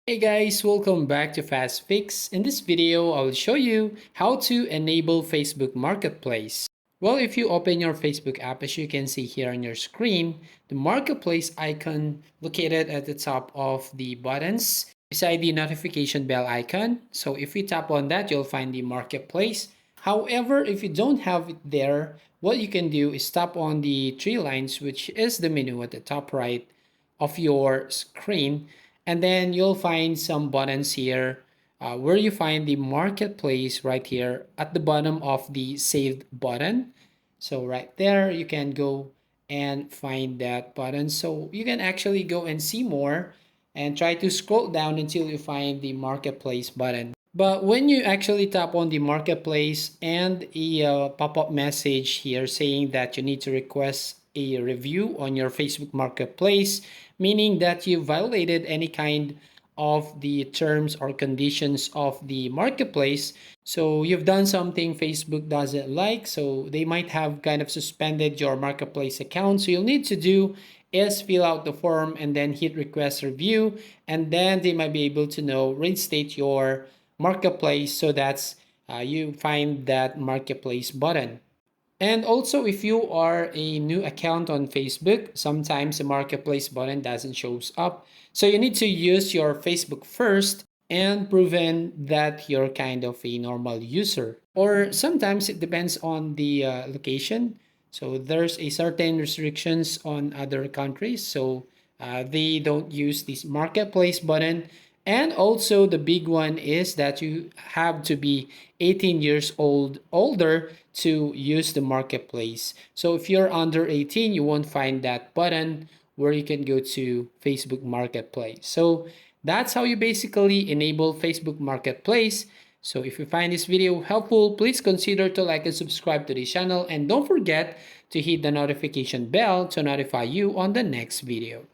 Hey guys, welcome back to Fast Fix. In this video, I will show you how to enable Facebook Marketplace. Well, if you open your Facebook app, as you can see here on your screen, the Marketplace icon located at the top of the buttons beside the notification bell icon. So if you tap on that, you'll find the Marketplace. However, if you don't have it there, what you can do is tap on the three lines, which is the menu at the top right of your screen, and then you'll find some buttons here where you find the marketplace right here at the bottom of the saved button. So right there you can go and find that button, so you can actually go and see more and try to scroll down until you find the marketplace button. But when you actually tap on the marketplace and a pop-up message here saying that you need to request a review on your Facebook marketplace, meaning that you violated any kind of the terms or conditions of the marketplace. So you've done something Facebook doesn't like, so they might have kind of suspended your marketplace account. So you'll need to do is fill out the form and then hit request review, and then they might be able to know reinstate your marketplace, so that's you find that marketplace button. And also, if you are a new account on Facebook, sometimes the marketplace button doesn't shows up. So you need to use your Facebook first and proven that you're kind of a normal user. Or sometimes it depends on the location. So there's a certain restrictions on other countries. So they don't use this marketplace button. And also the big one is that you have to be 18 years old older to use the marketplace. So if you're under 18, you won't find that button where you can go to Facebook Marketplace. So that's how you basically enable Facebook Marketplace. So if you find this video helpful, please consider to like and subscribe to the channel, and don't forget to hit the notification bell to notify you on the next video.